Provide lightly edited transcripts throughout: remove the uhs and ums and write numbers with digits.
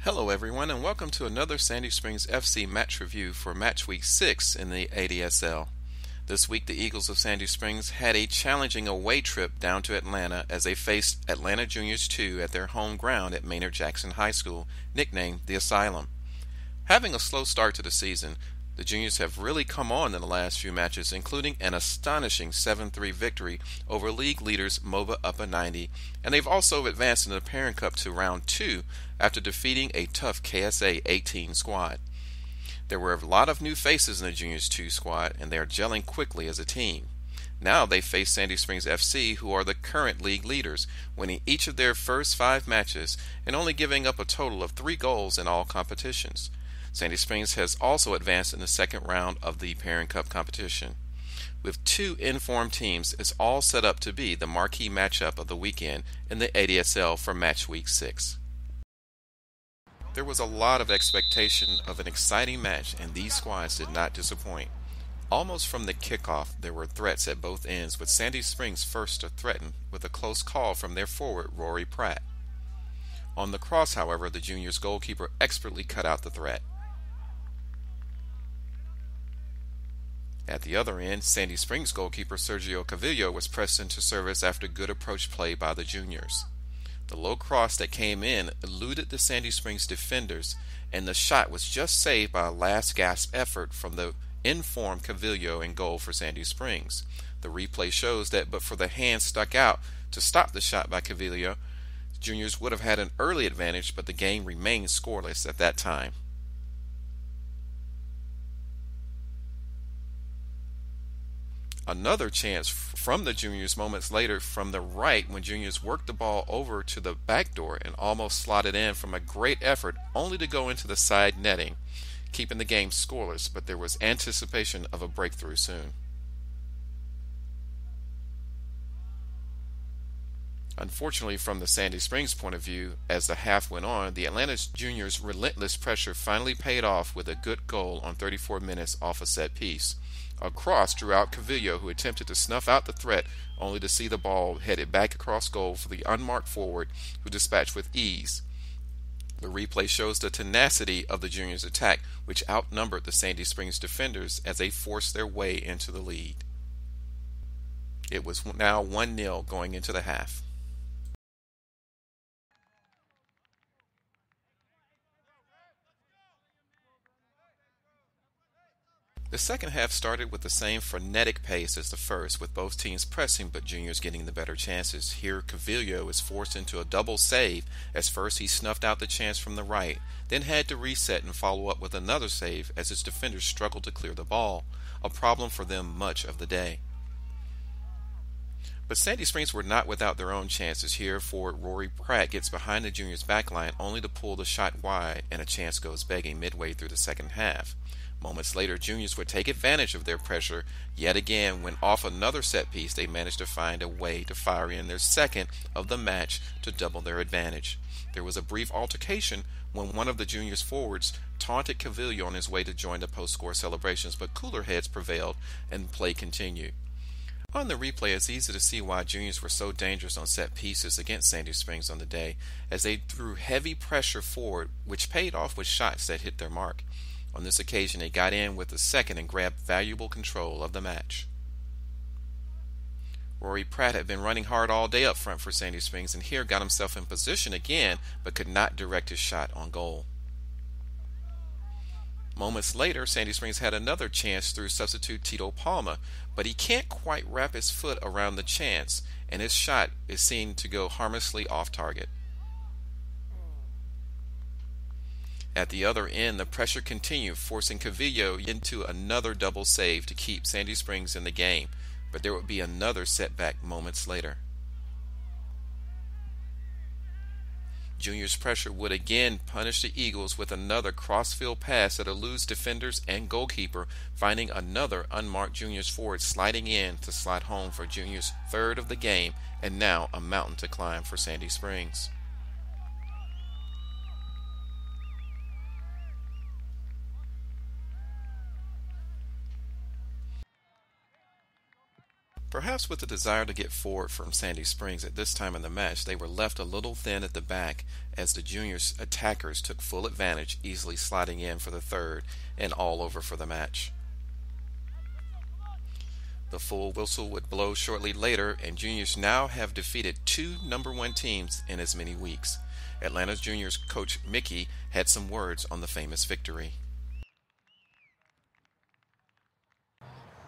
Hello everyone and welcome to another Sandy Springs FC match review for match week 6 in the ADSL. This week the Eagles of Sandy Springs had a challenging away trip down to Atlanta as they faced Atlanta Juniors 2 at their home ground at Maynard Jackson High School, nicknamed the Asylum. Having a slow start to the season, the Juniors have really come on in the last few matches, including an astonishing 7-3 victory over league leaders MOBA Upper 90, and they've also advanced in the Parent Cup to round 2 after defeating a tough KSA 18 squad. There were a lot of new faces in the Juniors 2 squad, and they are gelling quickly as a team. Now they face Sandy Springs FC, who are the current league leaders, winning each of their first 5 matches and only giving up a total of 3 goals in all competitions. Sandy Springs has also advanced in the second round of the Parent Cup competition. With 2 informed teams, it's all set up to be the marquee matchup of the weekend in the ADSL for match week 6. There was a lot of expectation of an exciting match, and these squads did not disappoint. Almost from the kickoff, there were threats at both ends, with Sandy Springs first to threaten with a close call from their forward Rory Pratt. On the cross, however, the Juniors goalkeeper expertly cut out the threat. At the other end, Sandy Springs goalkeeper Sergio Cavillo was pressed into service after good approach play by the Juniors. The low cross that came in eluded the Sandy Springs defenders, and the shot was just saved by a last-gasp effort from the informed Cavillo in goal for Sandy Springs. The replay shows that but for the hand stuck out to stop the shot by Cavillo, the Juniors would have had an early advantage, but the game remained scoreless at that time. Another chance from the Juniors moments later from the right when Juniors worked the ball over to the back door and almost slotted in from a great effort only to go into the side netting, keeping the game scoreless, but there was anticipation of a breakthrough soon. Unfortunately, from the Sandy Springs point of view, as the half went on, the Atlanta Juniors' relentless pressure finally paid off with a good goal on 34 minutes off a set piece. A cross drew out Cavillo, who attempted to snuff out the threat, only to see the ball headed back across goal for the unmarked forward, who dispatched with ease. The replay shows the tenacity of the Juniors' attack, which outnumbered the Sandy Springs defenders as they forced their way into the lead. It was now 1-0 going into the half. The second half started with the same frenetic pace as the first, with both teams pressing but Juniors getting the better chances. Here Cavillo is forced into a double save, as first he snuffed out the chance from the right, then had to reset and follow up with another save as his defenders struggled to clear the ball, a problem for them much of the day. But Sandy Springs were not without their own chances. Here forward Rory Pratt gets behind the Juniors' backline only to pull the shot wide, and a chance goes begging midway through the second half. Moments later, Juniors would take advantage of their pressure yet again when off another set piece they managed to find a way to fire in their second of the match to double their advantage. There was a brief altercation when one of the Juniors forwards taunted Cavillo on his way to join the post-score celebrations, but cooler heads prevailed and play continued. On the replay, it's easy to see why Juniors were so dangerous on set pieces against Sandy Springs on the day, as they threw heavy pressure forward, which paid off with shots that hit their mark. On this occasion, they got in with the second and grabbed valuable control of the match. Rory Pratt had been running hard all day up front for Sandy Springs, and here got himself in position again, but could not direct his shot on goal. Moments later, Sandy Springs had another chance through substitute Tito Palma, but he can't quite wrap his foot around the chance, and his shot is seen to go harmlessly off target. At the other end, the pressure continued, forcing Cavillo into another double save to keep Sandy Springs in the game, but there would be another setback moments later. Juniors' pressure would again punish the Eagles with another crossfield pass that eludes defenders and goalkeeper, finding another unmarked Juniors forward sliding in to slide home for Juniors' third of the game, and now a mountain to climb for Sandy Springs. Perhaps with the desire to get forward from Sandy Springs at this time in the match, they were left a little thin at the back as the juniors' attackers took full advantage, easily sliding in for the third and all over for the match. The full whistle would blow shortly later, and juniors now have defeated 2 #1 teams in as many weeks. Atlanta Juniors coach Mickey had some words on the famous victory.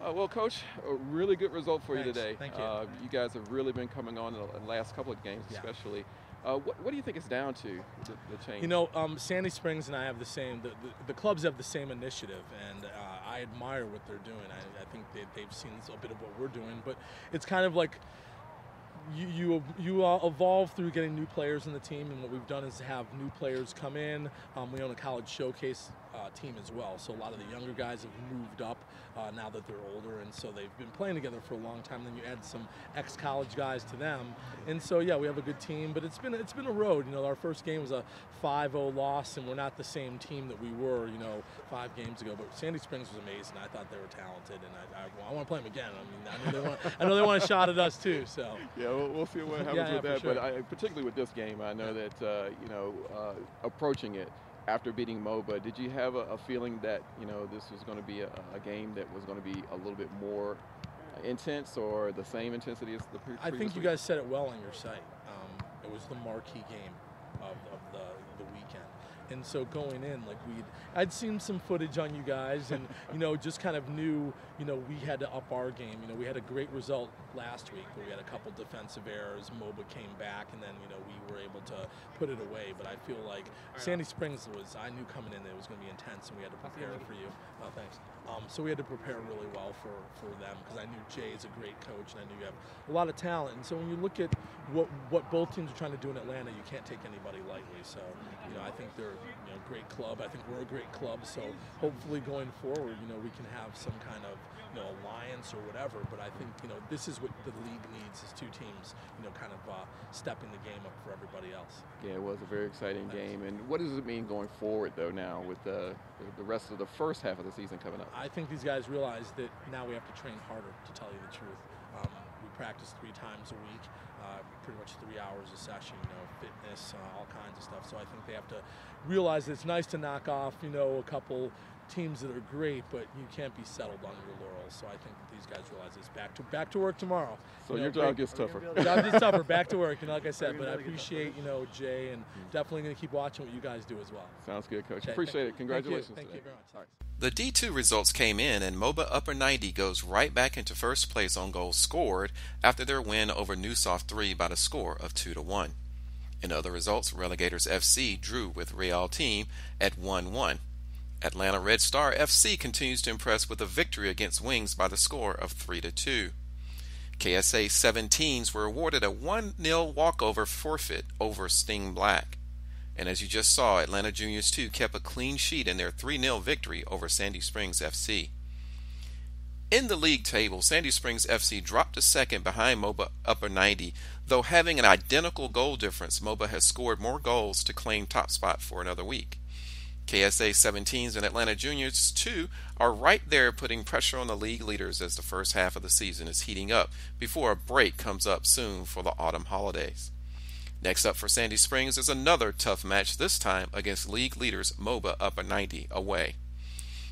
Well, Coach, a really good result for you today. Thank you. You guys have really been coming on in the last couple of games, especially. What do you think it's down to, the change? You know, Sandy Springs and I have the same, the clubs have the same initiative, and I admire what they're doing. I think they've seen a bit of what we're doing, but it's kind of like you evolve through getting new players in the team, and what we've done is have new players come in. We own a college showcase team as well, so a lot of the younger guys have moved up now that they're older, and so they've been playing together for a long time. Then you add some ex-college guys to them, and so yeah, we have a good team. But it's been a road. You know, our first game was a 5-0 loss, and we're not the same team that we were, 5 games ago. But Sandy Springs was amazing. I thought they were talented, and I want to play them again. I mean, I know they want a shot at us too. So yeah, we'll see what happens with that. Sure. But particularly with this game, I know that approaching it after beating MOBA, did you have a feeling that this was going to be a game that was going to be a little bit more intense, or the same intensity as the previous I think you week? guys said it well on your site. It was the marquee game of the weekend. And so going in, I'd seen some footage on you guys, and just kind of knew, we had to up our game. We had a great result last week, but we had a couple defensive errors. MOBA came back, and then we were able to put it away. But I feel like Sandy Springs I knew coming in that it was going to be intense, and we had to prepare for you. Thanks. So we had to prepare really well for them, because I knew Jay is a great coach, and I knew you have a lot of talent. And so when you look at what both teams are trying to do in Atlanta, you can't take anybody lightly. So I think they're a great club. I think we're a great club. So hopefully going forward, we can have some kind of alliance or whatever. But I think this is what the league needs, is 2 teams kind of stepping the game up for everybody else. Yeah, it was a very exciting game. And what does it mean going forward though now with the rest of the first half of the season coming up? I think these guys realize that now we have to train harder, to tell you the truth. We practice 3 times a week, pretty much 3 hours a session, fitness, all kinds of stuff. So I think they have to realize that it's nice to knock off, a couple teams that are great, but you can't be settled on your laurels. So I think that these guys realize it's back to work tomorrow. So your job gets tougher. Job gets tougher, back to work, like I said. But I appreciate, Jay, and definitely going to keep watching what you guys do as well. Sounds good, Coach. Appreciate it. Congratulations. Thank you very much. All right. The D2 results came in, and MOBA Upper 90 goes right back into first place on goals scored after their win over Newsoft 3 by the score of 2-1. In other results, Relegators FC drew with Real Team at 1-1. Atlanta Red Star FC continues to impress with a victory against Wings by the score of 3-2. KSA 17s were awarded a 1-0 walkover forfeit over Sting Black. And as you just saw, Atlanta Juniors 2 kept a clean sheet in their 3-0 victory over Sandy Springs FC. In the league table, Sandy Springs FC dropped to second behind MOBA Upper 90. Though having an identical goal difference, MOBA has scored more goals to claim top spot for another week. KSA 17s and Atlanta Juniors 2 are right there, putting pressure on the league leaders as the first half of the season is heating up before a break comes up soon for the autumn holidays. Next up for Sandy Springs is another tough match, this time against league leaders MOBA Upper 90 away.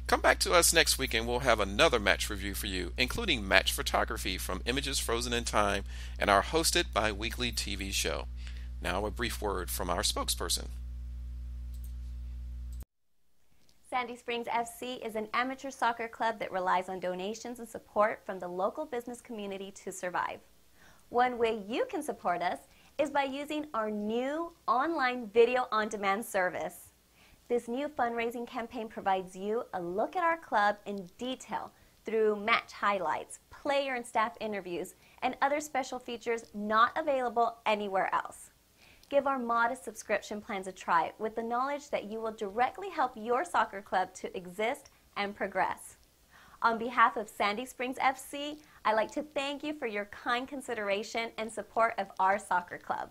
Come back to us next week and we'll have another match review for you, including match photography from Images Frozen in Time and our hosted bi-weekly TV show. Now a brief word from our spokesperson. Sandy Springs FC is an amateur soccer club that relies on donations and support from the local business community to survive. One way you can support us is by using our new online video on-demand service. This new fundraising campaign provides you a look at our club in detail through match highlights, player and staff interviews, and other special features not available anywhere else. Give our modest subscription plans a try with the knowledge that you will directly help your soccer club to exist and progress. On behalf of Sandy Springs FC, I'd like to thank you for your kind consideration and support of our soccer club.